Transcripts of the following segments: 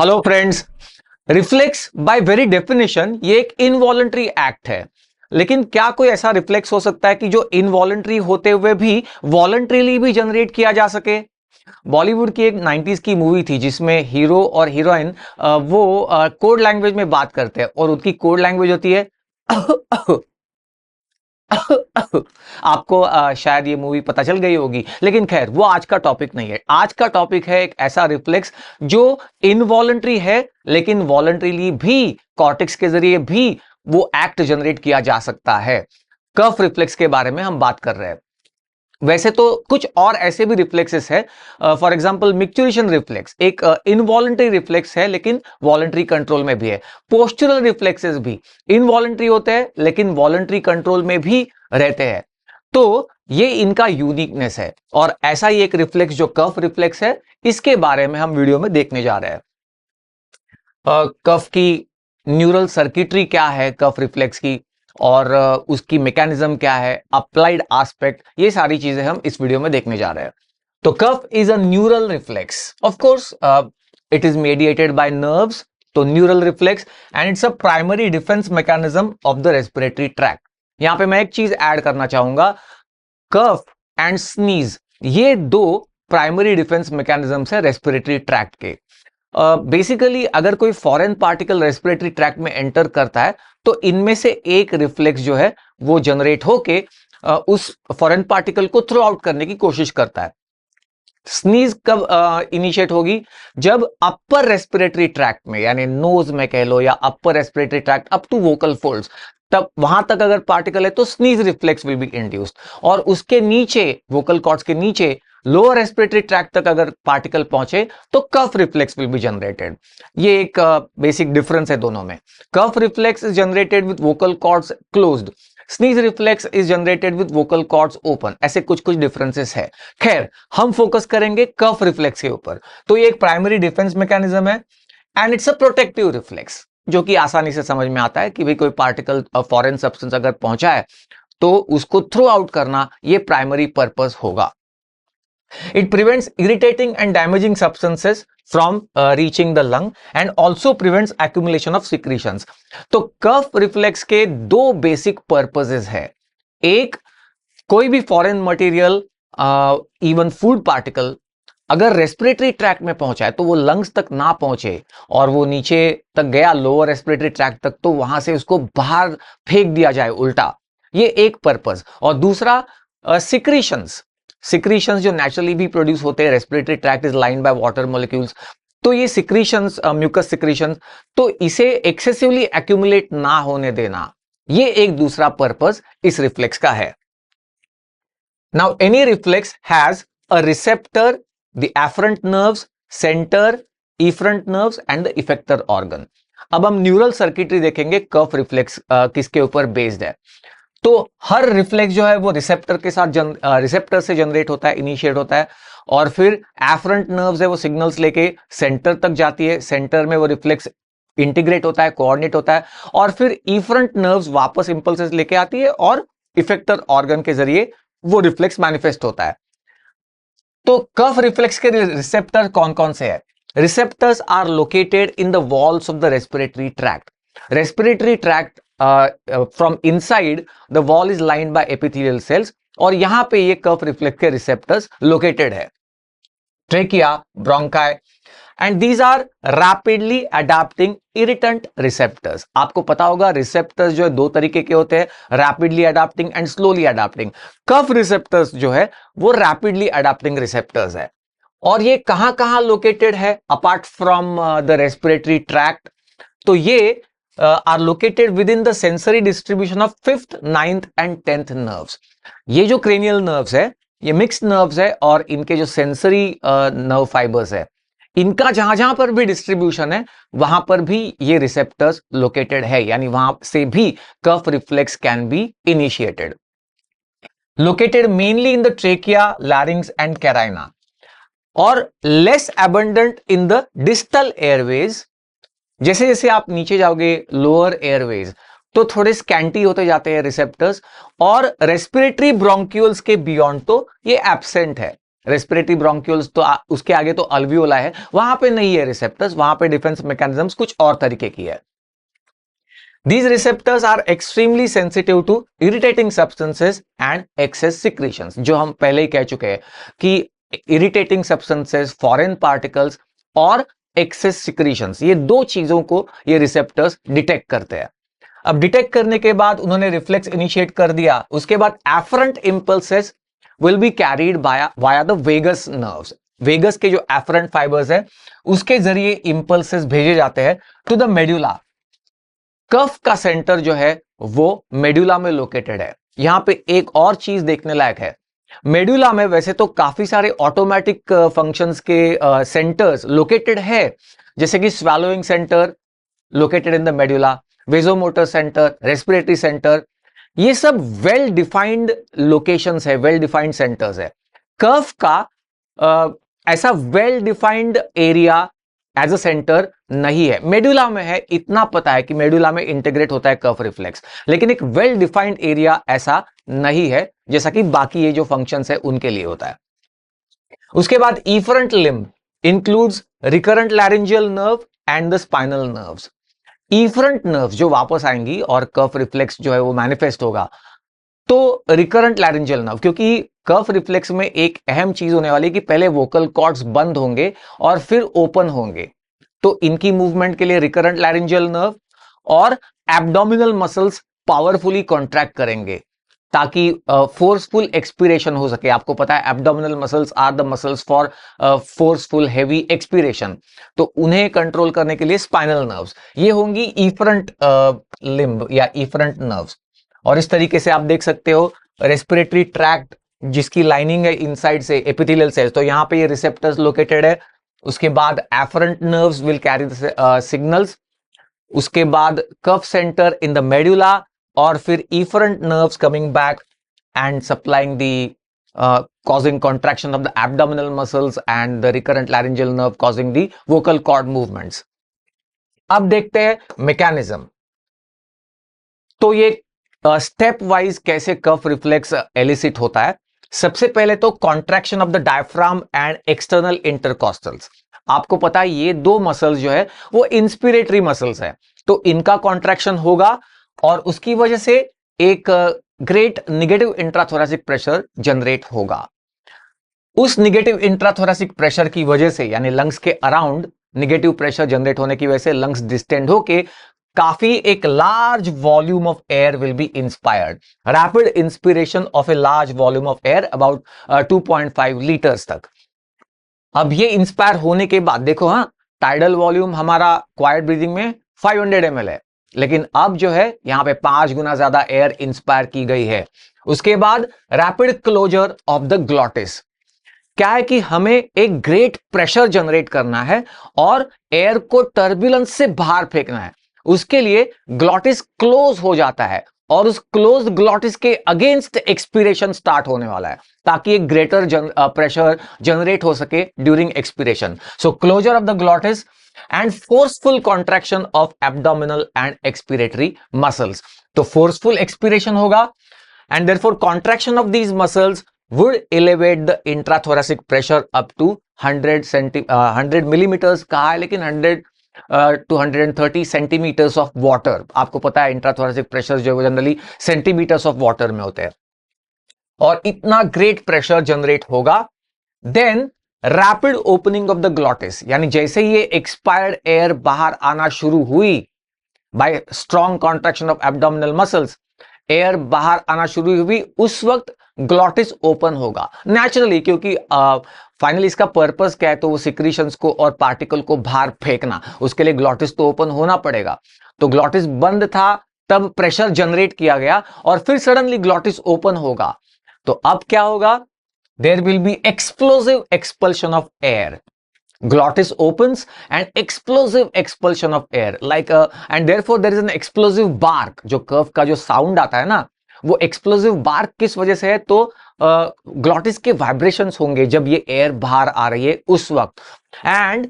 Hello friends. Reflex by very definition ये एक involuntary act है, लेकिन क्या कोई ऐसा रिफ्लेक्स हो सकता है कि जो इनवॉलंटरी होते हुए भी वॉलंटरीली भी जनरेट किया जा सके? बॉलीवुड की एक 90s की मूवी थी जिसमें हीरो और हीरोइन वो कोड लैंग्वेज में बात करते हैं और उनकी कोड लैंग्वेज होती है आपको शायद ये मूवी पता चल गई होगी, लेकिन खैर वो आज का टॉपिक नहीं है। आज का टॉपिक है एक ऐसा रिफ्लेक्स जो इनवॉलंटरी है लेकिन वॉलंटरीली भी कॉर्टेक्स के जरिए भी वो एक्ट जनरेट किया जा सकता है। कफ रिफ्लेक्स के बारे में हम बात कर रहे हैं। वैसे तो कुछ और ऐसे भी रिफ्लेक्सेस है। फॉर एग्जांपल मिक्चुरेशन रिफ्लेक्स एक इनवॉलंटरी रिफ्लेक्स है लेकिन वॉलंटरी कंट्रोल में भी है। पोस्चरल रिफ्लेक्सेस भी इनवॉलंटरी होते हैं लेकिन वॉलंटरी कंट्रोल में भी रहते हैं। तो ये इनका यूनिकनेस है और ऐसा ही एक रिफ्लेक्स जो कफ रिफ्लेक्स है, इसके बारे में हम वीडियो में देखने जा रहे हैं। कफ की न्यूरल सर्किटरी क्या है, कफ रिफ्लेक्स की, और उसकी मैकेनिज्म क्या है, अप्लाइड एस्पेक्ट, ये सारी चीजें हम इस वीडियो में देखने जा रहे हैं। तो cough is a neural reflex, of course it is mediated by nerves. तो neural reflex and it's a primary defence mechanism of the respiratory tract. यहां पे मैं एक चीज ऐड करना चाहूंगा, कफ एंड स्नीज ये दो प्राइमरी डिफेंस मैकेनिज्म्स है रेस्पिरेटरी ट्रैक्ट के। बेसिकली अगर कोई फॉरेन पार्टिकल रेस्पिरेटरी ट्रैक्ट में एंटर करता है तो इनमें से एक रिफ्लेक्स जो है वो जनरेट होके उस फॉरेन पार्टिकल को थ्रो आउट करने की कोशिश करता है। स्नीज कब इनिशिएट होगी? जब अपर रेस्पिरेटरी ट्रैक्ट में, यानी नोज में कह लो या upper respiratory tract up to vocal folds, तब वहां तक अगर पार्टिकल है तो sneeze reflex will be induced. और उसके नीचे, वोकल कॉर्ड्स के नीचे लोअर रेस्पिरेटरी ट्रैक्ट तक अगर पार्टिकल पहुंचे तो cough reflex will be generated. ये एक बेसिक डिफरेंस है दोनों में। Cough reflex is generated with vocal cords closed, sneeze reflex is generated with vocal cords open. ऐसे कुछ कुछ डिफरेंसेस है। खैर, हम फोकस करेंगे कफ रिफ्लेक्स के ऊपर। तो ये एक प्राइमरी डिफेंस मैकेनिज्म है and it's a protective reflex, जो कि आसानी से समझ में आता है कि भाई कोई पार्टिकल फॉरेन सब्सटेंस अगर पहुंचा है तो उसको थ्रो आउट करना ये प्राइमरी पर्पस होगा। It prevents irritating and damaging substances from reaching the lung and also prevents accumulation of secretions. तो कफ रिफ्लेक्स के दो बेसिक पर्पसेस है। एक, कोई भी foreign material, even food particle अगर रेस्पिरेटरी ट्रैक्ट में पहुंचा है तो वो लंग्स तक ना पहुंचे और वो नीचे तक गया, लोअर रेस्पिरेटरी ट्रैक्ट तक, तो वहां से उसको बाहर फेंक दिया जाए उल्टा। ये एक पर्पस। और दूसरा, सिक्रीशंस जो नेचुरली भी प्रोड्यूस होते हैं, respiratory tract is lined by water molecules, तो ये सिक्रीशंस, म्यूकस सिक्रीशंस, तो इसे एक्सेसिवली एक्यूमुलेट ना होने देना, ये एक दूसरा पर्पस इस रिफ्लेक्स का है। Now any reflex has a receptor, the afferent nerves, centre, efferent nerves and the effector organ. अब हम न्यूरल सर्किटरी देखेंगे, कफ रिफ्लेक्स किसके ऊपर बेस्ड है। तो हर रिफ्लेक्स जो है वो रिसेप्टर के साथ रिसेप्टर से जनरेट होता है, इनिशिएट होता है, और फिर एफरेंट नर्व्स है वो सिग्नल्स लेके सेंटर तक जाती है, सेंटर में वो रिफ्लेक्स इंटीग्रेट होता है, कोऑर्डिनेट होता है, और फिर इफरेंट नर्व्स वापस इंपल्सेस लेके आती है और इफेक्टर ऑर्गन के जरिए वो रिफ्लेक्स मैनिफेस्ट होता है। तो कफ रिफ्लेक्स के रिसेप्टर कौन कौन से है? Receptors are located in the walls of the respiratory tract. Respiratory tract from inside the wall is lined by epithelial cells, और यहां पे ये कफ रिफ्लेक्स के रिसेप्टर्स लोकेटेड है। Trachea, bronchi, and these are rapidly adapting irritant receptors. आपको पता होगा receptors जो है दो तरीके के होते हैं, rapidly adapting and slowly adapting. Cough receptors जो है वो रैपिडली अडेप्टिंग रिसेप्टर्स है। और ये कहां कहां लोकेटेड है apart from the respiratory tract? तो ये are located within the sensory distribution of 5th, 9th and 10th nerves. ये जो cranial nerves है ये mixed nerves है और इनके जो sensory nerve fibers है, इनका जहां जहां पर भी डिस्ट्रीब्यूशन है वहां पर भी ये रिसेप्टर्स लोकेटेड है, यानी वहां से भी cough reflex can be initiated. Located mainly in the trachea, larynx and carina, और less abundant in the distal airways. जैसे जैसे आप नीचे जाओगे लोअर एयरवेज तो थोड़े स्कैंटी होते जाते हैं रिसेप्टर्स, और रेस्पिरेटरी ब्रोंक्यूल्स के बियॉन्ड तो ये एब्सेंट है। रेस्पिरेटरी ब्रोंक्यूल्स तो उसके आगे तो अल्वियोला है, वहां पे नहीं है रिसेप्टर्स, वहां पे डिफेंस मैकेनिज्म्स कुछ और तरीके की है। These receptors are extremely sensitive to irritating substances and excess secretions, जो हम पहले ही कह चुके हैं कि irritating substances, foreign particles और excess secretions, ये दो चीजों को ये receptors डिटेक्ट करते हैं। अब डिटेक्ट करने के बाद उन्होंने रिफ्लेक्स इनिशिएट कर दिया, उसके बाद afferent impulses will be carried via the vagus nerves. Vagus के जो एफरेंट फाइबर्स है उसके जरिए इंपल्सेस भेजे जाते हैं टू द मेड्यूला। कफ का सेंटर जो है वो मेड्यूला में लोकेटेड है। यहां पे एक और चीज देखने लायक है, मेड्यूला में वैसे तो काफी सारे ऑटोमेटिक फंक्शंस के सेंटर्स लोकेटेड है, जैसे कि स्वैलोइंग centre located in the medulla, vasomotor centre, respiratory centre, ये सब वेल डिफाइंड लोकेशंस है, वेल डिफाइंड सेंटर्स है। कफ का ऐसा well defined area as a centre नहीं है, मेडुला में है, इतना पता है कि मेडुला में इंटीग्रेट होता है कफ रिफ्लेक्स, लेकिन एक वेल डिफाइंड एरिया ऐसा नहीं है जैसा कि बाकी ये जो फंक्शंस है उनके लिए होता है। उसके बाद efferent limb includes recurrent laryngeal nerve and the spinal nerves. Efferent nerves जो वापस आएंगी और कफ रिफ्लेक्स जो है वो मैनिफेस्ट होगा, तो रिकरेंट लैरिंजियल नर्व, क्योंकि कफ रिफ्लेक्स में एक अहम चीज होने वाली है कि पहले वोकल कॉर्ड्स बंद होंगे और फिर ओपन होंगे, तो इनकी मूवमेंट के लिए रिकरेंट लैरिंजियल नर्व और एब्डोमिनल मसल्स पावरफुली कॉन्ट्रैक्ट करेंगे ताकि फोर्सफुल एक्सपीरेशन हो सके। आपको पता है abdominal muscles are the muscles for forceful heavy expiration, तो उन्हें कंट्रोल करने के लिए स्पाइनल नर्व्स ये होंगी इफरेंट लिम्ब या इफरेंट नर्व्स। और इस तरीके से आप देख सकते हो रेस्पिरेटरी ट्रैक्ट जिसकी लाइनिंग है इनसाइड से एपिथेलियल सेल्स, तो यहां पे ये रिसेप्टर्स लोकेटेड है। उसके बाद afferent nerves will carry signals, उसके बाद cough centre in the medulla, और फिर efferent nerves coming back and supplying the causing contraction of the abdominal muscles and the recurrent laryngeal nerve causing the vocal cord movements. अब देखते हैं mechanism. तो ये step wise कैसे cough reflex elicit होता है। सबसे पहले तो contraction of the diaphragm and external intercostals. आपको पता है ये दो मसल्स जो है वो इंस्पिरेटरी मसल्स है, तो इनका कॉन्ट्रैक्शन होगा और उसकी वजह से एक great negative intrathoracic pressure generate होगा। उस निगेटिव इंट्राथोरेसिक प्रेशर की वजह से, यानी लंग्स के अराउंड निगेटिव प्रेशर जनरेट होने की वजह से लंग्स डिस्टेंड होके काफी एक large volume of air will be inspired. Rapid inspiration of a large volume of air about 2.5 litres तक। अब ये इंस्पायर होने के बाद देखो, हाँ टाइडल वॉल्यूम हमारा क्वाइट ब्रीदिंग में 500 ml है, लेकिन अब जो है यहां पे 5 गुना ज्यादा एयर इंस्पायर की गई है। उसके बाद rapid closure of the glottis. क्या है कि हमें एक ग्रेट प्रेशर जनरेट करना है और एयर को टर्बुलेंस से बाहर फेंकना है, उसके लिए ग्लॉटिस क्लोज हो जाता है और उस क्लोज ग्लॉटिस के अगेंस्ट एक्सपीरेशन स्टार्ट होने वाला है ताकि एक ग्रेटर प्रेशर जनरेट हो सके during expiration. So closure of the glottis and forceful contraction of abdominal and expiratory muscles. तो फोर्सफुल एक्सपीरेशन होगा and therefore contraction of these muscles would elevate the intrathoracic pressure up to 100 millimeters कहा है, लेकिन 100 to 130 centimetres of water. आपको पता है intrathoracic pressure जो है जनरली सेंटीमीटर्स ऑफ वाटर में होते हैं, और इतना ग्रेट प्रेशर जनरेट होगा। Then rapid opening of the glottis, यानी जैसे ही ये एक्सपायर्ड एयर बाहर आना शुरू हुई bye strong contraction of abdominal muscles, air बाहर आना शुरू हुई, उस वक्त ग्लॉटिस ओपन होगा नेचुरली, क्योंकि फाइनली इसका पर्पस क्या है, तो वो सिक्रीशंस को और पार्टिकल को बाहर फेंकना, उसके लिए ग्लॉटिस तो ओपन होना पड़ेगा। तो ग्लॉटिस बंद था तब प्रेशर जनरेट किया गया और फिर सडनली ग्लॉटिस ओपन होगा, तो अब क्या होगा, there will be explosive expulsion of air. Glottis opens and explosive expulsion of air like and therefore there is an explosive bark। जो कर्व का जो साउंड आता है ना, वो एक्सप्लोसिव बार्क किस वजह से है, तो ग्लॉटिस के वाइब्रेशंस होंगे जब ये एयर बाहर आ रही है उस वक्त, एंड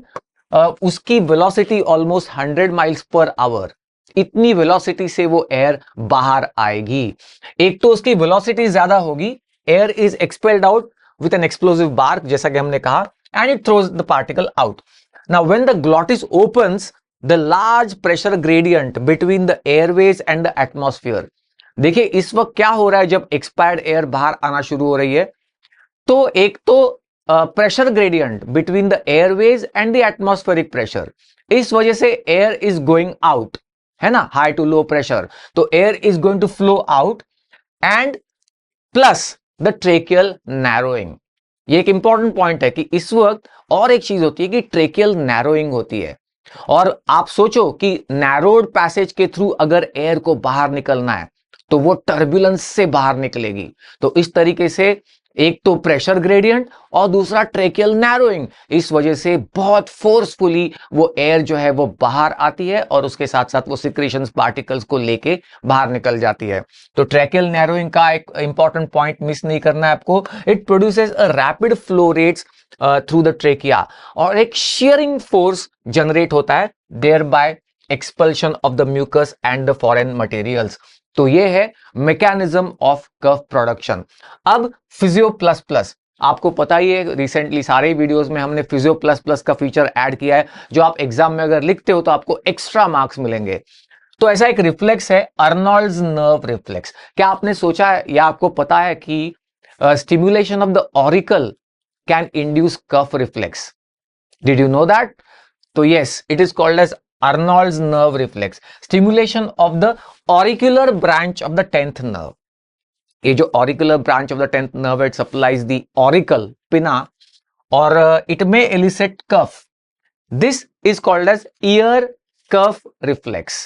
उसकी velocity almost 100 miles per hour, इतनी वेलोसिटी से वो एयर बाहर आएगी। एक तो उसकी वेलोसिटी ज्यादा होगी, air is expelled out with an explosive bark, जैसा कि हमने कहा, and it throws the particle out. Now, when the glottis opens, the large pressure gradient between the airways and the atmosphere. देखिए इस वक्त क्या हो रहा है, जब एक्सपायर्ड एयर बाहर आना शुरू हो रही है, तो एक तो pressure gradient between the airways and the atmospheric pressure, इस वजह से एयर इज गोइंग आउट, है ना, हाई टू लो प्रेशर, तो air is going to flow out, and plus the tracheal narrowing. ये एक इंपॉर्टेंट पॉइंट है कि इस वक्त और एक चीज होती है कि ट्रेकियल नैरोइंग होती है, और आप सोचो कि नैरोड पैसेज के थ्रू अगर एयर को बाहर निकलना है तो वो टर्बुलेंस से बाहर निकलेगी। तो इस तरीके से एक तो प्रेशर ग्रेडियंट और दूसरा ट्रेकियल नैरोइंग, इस वजह से बहुत फोर्सफुली वो एयर जो है वो बाहर आती है और उसके साथ साथ वो सिक्रीशंस पार्टिकल्स को लेके बाहर निकल जाती है। तो ट्रेकियल नैरोइंग का एक इंपॉर्टेंट पॉइंट मिस नहीं करना है आपको। It produces a rapid flow rates through the trachea, और एक शेयरिंग फोर्स जनरेट होता है, thereby expulsion of the mucus and the foreign materials. तो ये है मैकेनिज्म ऑफ कर्व प्रोडक्शन। अब फिजियो प्लस प्लस, आपको पता ही है रिसेंटली सारे वीडियोस में हमने फिजियो प्लस प्लस का फीचर ऐड किया है, जो आप एग्जाम में अगर लिखते हो तो आपको एक्स्ट्रा मार्क्स मिलेंगे। तो ऐसा एक रिफ्लेक्स है अर्नोल्ड्स नर्व रिफ्लेक्स। क्या आपने सोचा है या आपको पता है कि stimulation of the auricle can induce cough reflex? Did you know that? तो yes, it is called as Arnold's nerve reflex, stimulation of the auricular branch of the 10th nerve. ये जो auricular branch of the 10th nerve, it supplies the auricle, pinna, or it may elicit cuff. This is called as ear cuff reflex.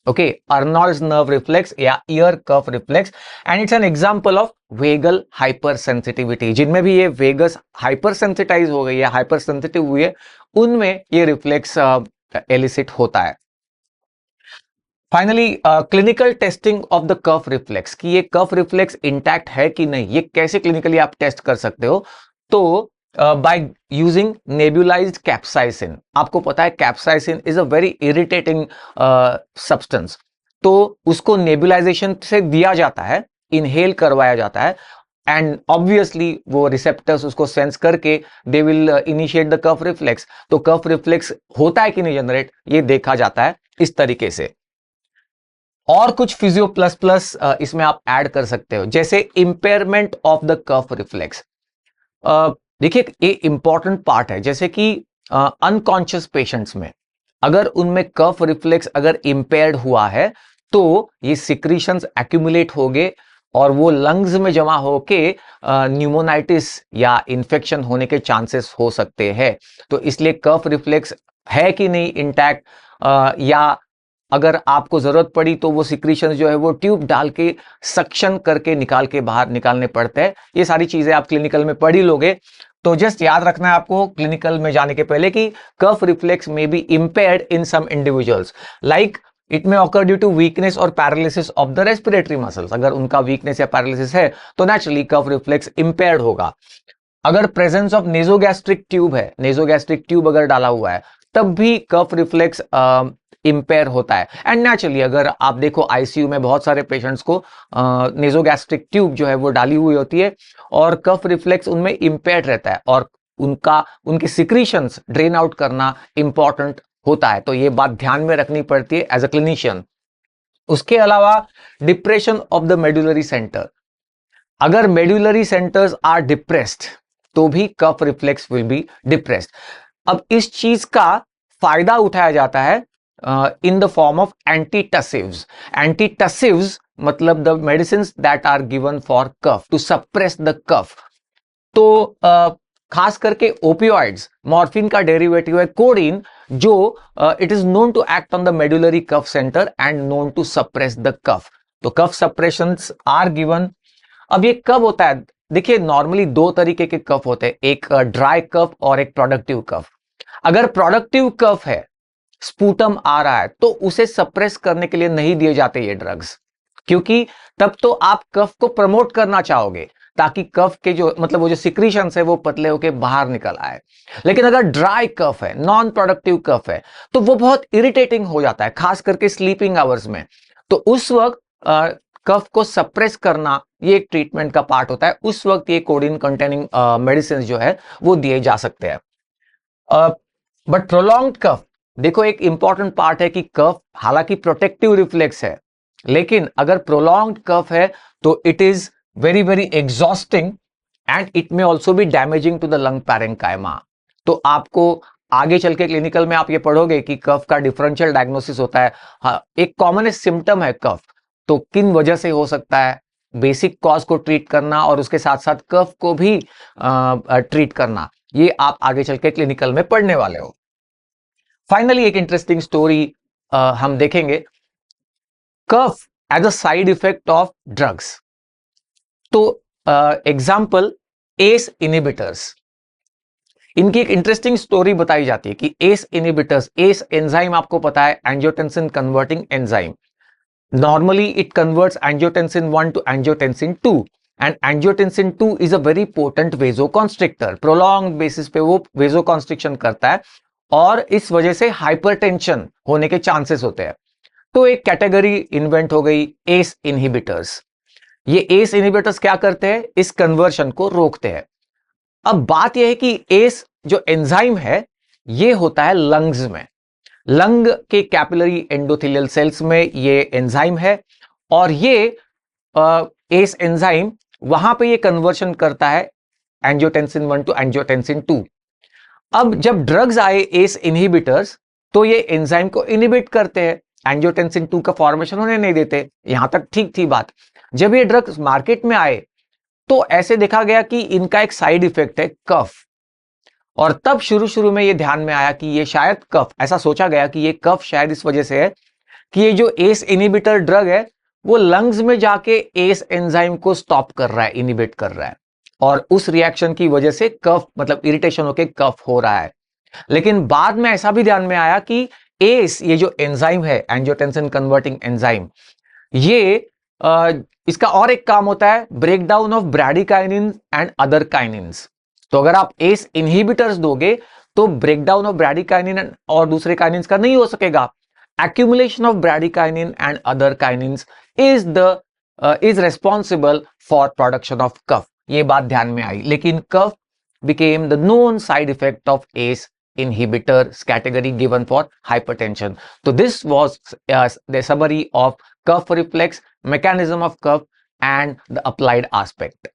Okay, Arnold's nerve reflex या ear cuff reflex, and it's an example of vagal hypersensitivity. जिनमें भी ये vagus hypersensitize हो गई है, hypersensitive हुई है, उनमें ये रिफ्लेक्स एलिसिट होता है। Finally clinical testing of the curve reflex, कि ये कर्व रिफ्लेक्स इंटैक्ट है कि नहीं, ये कैसे क्लिनिकली आप टेस्ट कर सकते हो? तो बाय यूजिंग नेबुलाइज्ड कैप्साइसिन। आपको पता है capsaicin is a very irritating substance, तो उसको नेबुलाइजेशन से दिया जाता है, इनहेल करवाया जाता है, एंड ऑब्वियसली वो रिसेप्टर्स उसको सेंस करके they will initiate the curve reflex. तो कर्व रिफ्लेक्स होता है कि नहीं जनरेट, ये देखा जाता है इस तरीके से। और कुछ फिजियो प्लस प्लस इसमें आप ऐड कर सकते हो, जैसे impairment of the curve reflex. देखिए ये इंपॉर्टेंट पार्ट है, जैसे कि अनकॉन्शियस पेशेंट्स में अगर उनमें कर्व रिफ्लेक्स अगर इंपेयर्ड हुआ है तो ये सिक्रीशंस एक्यूमुलेट हो गए और वो लंग्स में जमा होके न्यूमोनाइटिस या इन्फेक्शन होने के चांसेस हो सकते हैं। तो इसलिए कर्व रिफ्लेक्स है कि नहीं इंटैक्ट, या अगर आपको जरूरत पड़ी तो वो सिक्रीशन जो है वो ट्यूब डाल के सक्शन करके निकाल के बाहर निकालने पड़ते हैं। ये सारी चीजें आप क्लिनिकल में पढ़ ही लोगे, तो जस्ट याद रखना है आपको क्लिनिकल में जाने के पहले कि curve reflex may be impaired in some individuals, like it may occur due to weakness और paralysis of the respiratory muscles. अगर उनका वीकनेस या पैरालिसिस है तो नेचुरली कर्व रिफ्लेक्स इंपेयर्ड होगा। अगर प्रेजेंस ऑफ नेजोगैस्ट्रिक ट्यूब है, नेजोगैस्ट्रिक ट्यूब अगर डाला हुआ है, तब भी कर्व रिफ्लेक्स इंपेयर होता है। एंड नेचुरली अगर आप देखो आईसीयू में बहुत सारे पेशेंट्स को नेजोगैस्ट्रिक ट्यूब जो है वो डाली हुई होती है और कर्व रिफ्लेक्स उनमें इंपेयर्ड रहता है और उनके सिक्रीशंस ड्रेन आउट करना इंपॉर्टेंट होता है। तो ये बात ध्यान में रखनी पड़ती है एज अ क्लिनिशियन। उसके अलावा depression of the medullary centre, अगर मेडुलरी सेंटर्स आर डिप्रेस्ड तो भी curve reflex will be depressed. अब इस चीज का फायदा उठाया जाता है in the form of antitussives. Antitussives मतलब the medicines that are given for cough to suppress the cough. तो खास करके ओपियोइड्स, मॉर्फिन का डेरिवेटिव है कोडीन, जो it is known to act on the medullary cough centre and known to suppress the cough. तो cough सप्रेशंस are given. अब ये कब होता है? देखिए नॉर्मली दो तरीके के कफ होते हैं, एक ड्राई कफ और एक प्रोडक्टिव कफ। अगर प्रोडक्टिव कफ है, स्पूटम आ रहा है, तो उसे सप्रेस करने के लिए नहीं दिए जाते ये ड्रग्स, क्योंकि तब तो आप कफ को प्रमोट करना चाहोगे ताकि कफ के जो मतलब वो जो सिक्रीशंस है वो पतले होके बाहर निकल आए। लेकिन अगर ड्राई कफ है, नॉन प्रोडक्टिव कफ है, तो वो बहुत इरिटेटिंग हो जाता है, खास करके स्लीपिंग आवर्स में। तो उस वक्त कफ को सप्रेस करना ये एक ट्रीटमेंट का पार्ट होता है। उस वक्त ये कोडिन कंटेनिंग मेडिसिन जो है वो दिए जा सकते हैं। बट प्रोलॉन्ग्ड कफ, देखो एक इंपॉर्टेंट पार्ट है कि कफ हालांकि प्रोटेक्टिव रिफ्लेक्स है, लेकिन अगर प्रोलॉन्ग्ड कफ है तो it is very very exhausting and it may also be damaging to the lung parenchyma. तो आपको आगे चल के क्लिनिकल में आप ये पढ़ोगे कि कफ का डिफरेंशियल डायग्नोसिस होता है। हाँ, एक कॉमनेस्ट सिम्टम है कफ, तो किन वजह से हो सकता है, बेसिक कॉज को ट्रीट करना और उसके साथ साथ कफ को भी ट्रीट करना, ये आप आगे चल के क्लिनिकल में पढ़ने वाले हो। फाइनली एक इंटरेस्टिंग स्टोरी हम देखेंगे, cough as a side effect of drugs. तो एग्जाम्पल एस इनहिबिटर्स, इनकी एक इंटरेस्टिंग स्टोरी बताई जाती है कि एस इनहिबिटर्स, एस एंजाइम आपको पता है angiotensin converting enzyme, normally it converts angiotensin 1 to angiotensin 2 and angiotensin 2 is a very potent vasoconstrictor, prolonged basis पे वो vasoconstriction करता है और इस वजह से हाइपरटेंशन होने के चांसेस होते हैं। तो एक कैटेगरी इन्वेंट हो गई एस इनहिबिटर्स। ये एस इनहिबिटर्स क्या करते हैं, इस कन्वर्शन को रोकते हैं। अब बात यह है कि एस जो एंजाइम है ये होता है लंग्स में, लंग के कैपिलरी एंडोथेलियल सेल्स में ये एंजाइम है और ये एस एंजाइम वहां पे ये कन्वर्शन करता है एंजियोटेंसिन 1 टू एंजियोटेंसिन 2। अब जब ड्रग्स आए एस इनहिबिटर्स तो ये एंजाइम को इनहिबिट करते हैं, एंजियोटेंसिन 2 का फॉर्मेशन होने नहीं देते, यहां तक ठीक थी बात। जब ये ड्रग्स मार्केट में आए तो ऐसे देखा गया कि इनका एक साइड इफेक्ट है कफ, और तब शुरू शुरू में ये ध्यान में आया कि ये शायद कफ, ऐसा सोचा गया कि ये कफ शायद इस वजह से है कि ये जो एस इनहिबिटर ड्रग है वो लंग्स में जाके एस एंजाइम को स्टॉप कर रहा है, इनहिबिट कर रहा है, और उस रिएक्शन की वजह से कफ मतलब इरिटेशन होके कफ हो रहा है। लेकिन बाद में ऐसा भी ध्यान में आया कि एस ये जो एंजाइम है एंजियोटेंसिन कन्वर्टिंग एंजाइम, ये इसका और एक काम होता है breakdown of bradykinin and other काइनिन्स। तो अगर आप एस इनहिबिटर्स दोगे तो ब्रेकडाउन ऑफ ब्रैडिकाइनिन और दूसरे काइनिन्स का नहीं हो सकेगा। Accumulation of bradykinin and other kinins is responsible for production of cough, ये बात ध्यान में आई। लेकिन कफ became the known side effect of ACE inhibitors category given for hypertension. So this was the summary of cuff reflex, mechanism of cuff and the applied aspect.